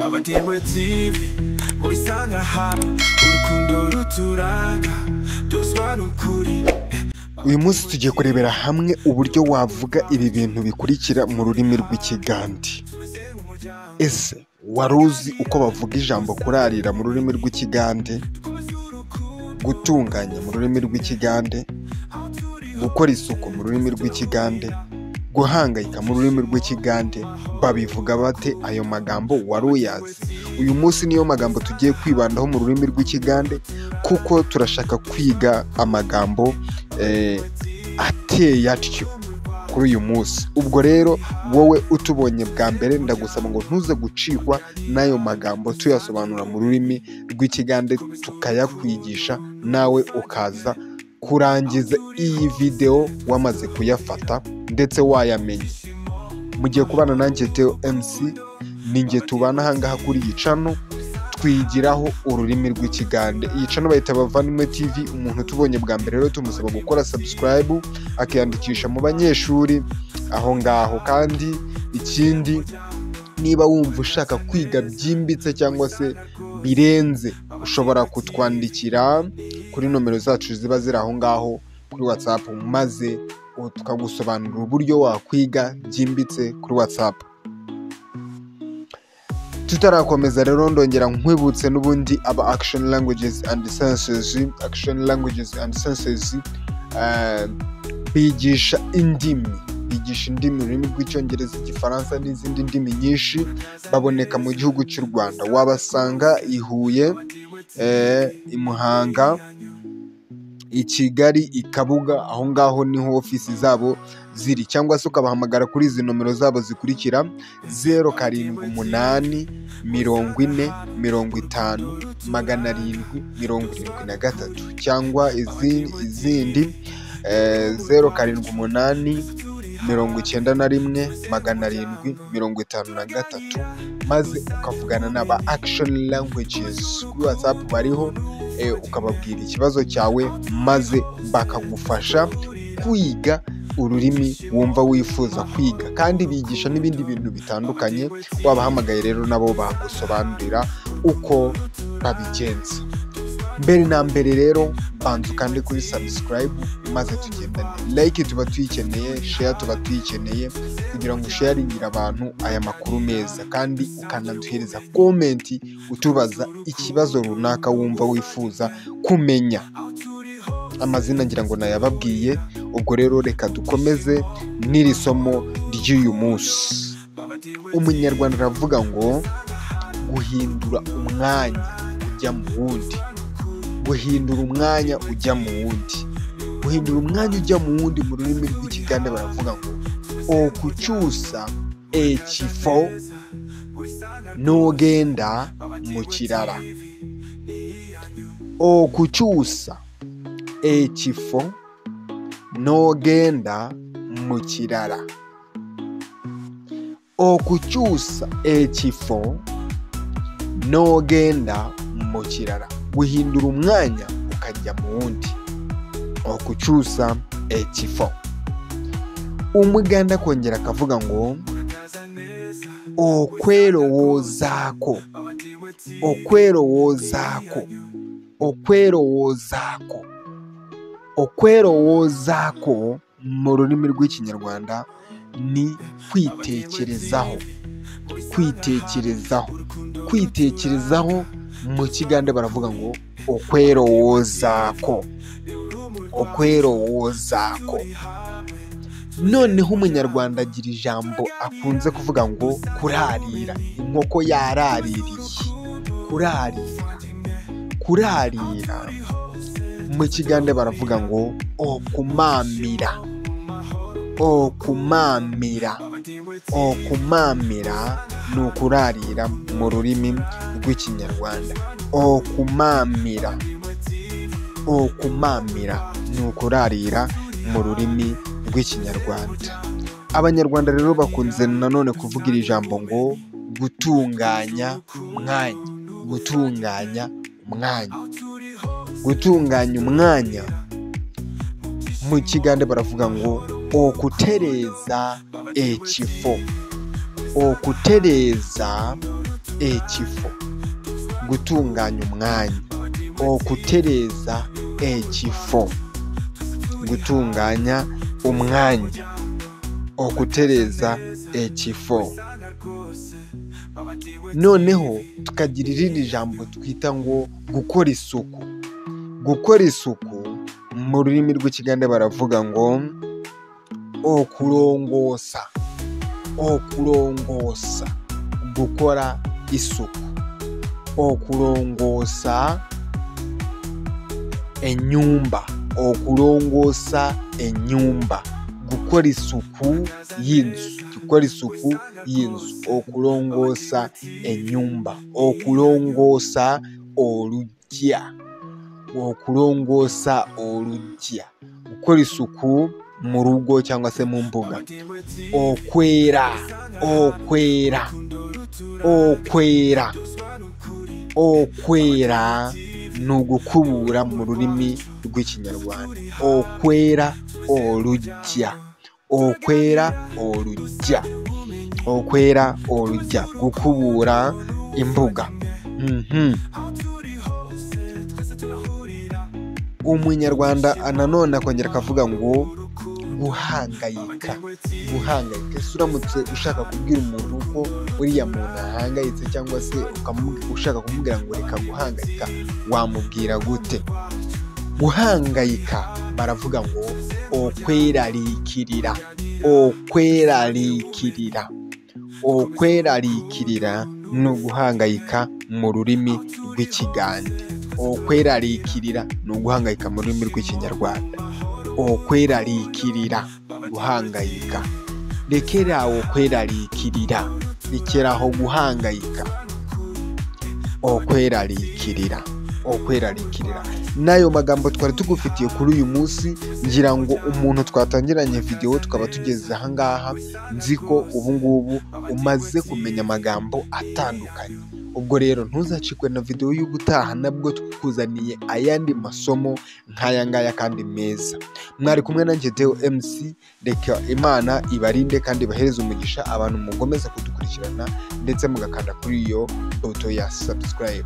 Abadimwe TV Mubisanga hamwe Urukundo ruturanga Duswa n'ukuri. Uyu munsi tugiye kurebera hamwe uburyo wavuga ibi bintu bikurikira mu rurimi rw'ikigande. Ese waruzi uko bavuga ijambo kurarira mu rurimi rw'ikigande, gutunganya mu rurimi rw'ikigande, gukora isuku mu rurimi rw'ikigande, guhangayika mu rurimi rw'ikigande? Babivuga bate ayo magambo? Wari uyazi? Uyu munsi niyo magambo tugiye kwibandaho mu rurimi rw'ikigande, kuko turashaka kwiga amagambo ateye atyo kuri uyu munsi. Ubwo rero wowe utubonye bwa mbere ndagusaba ngo ntuze gucikwa n'ayo magambo tuyasobanura mu rurimi rw'ikigande, tukayakwigisha nawe ukaza kurangiza iyi video wamaze kuyafata ndetse wayamenye. Mugiye kubana nanjye Theo MC, ninjye tubana ahangaha kuri iyi channel twigiraho ururimi rw'ikigande. Iyi channel bayita Bavandimwe TV. Umuntu tubonye bwa mbere rero tumusaba gukora subscribe, akiyandikisha mu banyeshuri aho ngaho. Kandi ikindi, niba wumva ushaka kwiga byimbitse cyangwa se birenze, ushobora kutwandikira kuri nomero zacu ziba ziri aho ngaho kuri WhatsApp, maze tukagusobanurira uburyo wakwiga byimbitse kuri WhatsApp. Tutarakomeza rero ndongera nkwibutse n'ubundi aba action languages and sentences bigisha indimi mu rurimi rw'icyongereza, igifaransa n'izindi ndimi nyinshi. Baboneka mu gihugu cy'u Rwanda, wabasanga i Huye, i Muhanga, i Kigali, i Kabuga. Aho ngaho niho ofisi zabo ziri, cyangwa se ukabahamagara kuri izi nomero zabo zikurikira: 078 40 50 773, cyangwa izindi 078 91 753, maze ukavugana n'aba action languages kuri WhatsApp. Bariho ukababwira ikibazo cyawe, maze bakagufasha kwiga ururimi wumva wifuza kwiga. Kandi bigisha n'ibindi bintu bitandukanye. Wabahamagaye rero nabo bagusobanurira uko babigenza. Mbere na mbere rero banza ukande kuri subscribe, maze tugendane. Like tuba tuyikeneye, share tuba tuyikeneye, kugira ngo sharingire abantu aya makuru meza. Kandi ukanaduhereza comment utubaza ikibazo runaka wumva wifuza kumenya. Amazina ngira ngo nayababwiye. Ubwo rero reka dukomeze n'iri somo ry'uyu munsi. Umunyarwanda aravuga ngo guhindura umwanya ujya mu wundi. Guhindura umwanya ujya mu wundi. Guhindura umwanya ujya mu wundi mu rurimi rw'ikigande baravuga ngo okucyusa ekifo n'ogenda mu kirara. Okucyusa ekifo n'ogenda mu kirara. Okucyusa ekifo n'ogenda mu kirara. Guhindura umwanya ukajya mu wundi. Okucyusa ekifo. Umuganda kongera akavuga ngo okwerowozaako. Okwerowozaako. Okwerowozaako. Okwerowozaako mu rurimi rw'ikinyarwanda ni kwitekerezaho. Kwitekerezaho. Kwitekerezaho mu kigande baravuga ngo okwerowozaako. Okwerowozaako. Noneho umunyarwanda agira ijambo akunze kuvuga ngo kurarira. Inkoko yaraririye. Kurarira. Kurarira mu kigande baravuga ngo okumamira. Okumamira. Okumamira ni ukurarira mu rurimi rw'ikinyarwanda. Okumamira. Okumamira ni ukurarira mu rurimi rw'ikinyarwanda. Abanyarwanda rero bakunze nanone kuvuga iri jambo ngo gutunganya umwanya. Gutunganya umwanya. Gutunganya umwanya mu kigande baravuga ngo okutereza ekifo. Okutereza ekifo gutunganya umwanya okutereza ekifo gutunganya umwanya okutereza ekifo. Noneho tukagira irindi jambo twita ngo gukora isuku. Gukora isuku mu rurimi rw'Ikigande baravuga ngo okurongosa. Okurongosa, gukora isuku. Okurongosa enyumba. Okurongosa enyumba, gukora isuku y'inzu. Gukora isuku y'inzu, okurongosa enyumba. Okurongosa olujja. Okurongosa olujja, gukora isuku mu rugo cyangwa se mu mbuga. Okwera. Okwera. Okwera. Okwera ni ugukubura mu rurimi rw'Ikinyarwanda. Okwera olujja. Okwera olujja. Okwera olujja, gukubura imbuga. Umunyarwanda nanone akongera akavuga ngo guhangayika. Guhangayika, ese uramutse ushaka kubwira umuntu ko uriya muntu ahangayitse cyangwa se ushaka kumubwira ngo reka guhangayika, wamubwira gute? Guhangayika baravuga ngo okwerarikirira. Okwerarikirira. Okwerarikirira ni uguhangayika mu rurimi rw'Ikigande. Okwerarikirira ni uguhangayika mu rurimi rw'Ikinyarwanda. Okwerarikirira, guhangayika. Rekeraho okwerarikirira, rekeraho guhangayika. Okwerarikirira. Okwerarikirira. N'ayo magambo twari tugufitiye kuri uyu munsi, ngira ngo umuntu twatangiranye video tukaba tugeze aha ngaha, nzi ko ubu ngubu umaze kumenya amagambo atandukanye. Ubwo rero ntuzacikwe na video y'ubutaha, nabwo tukuzaniye ayandi masomo nk'aya ngaya kandi meza. Mwari kumwe nanjye Theo MC, reka Imana ibarinde kandi ibahereze umugisha abantu mugomeza kudukurikirana ndetse mugakanda kuri iyo buto ya subscribe.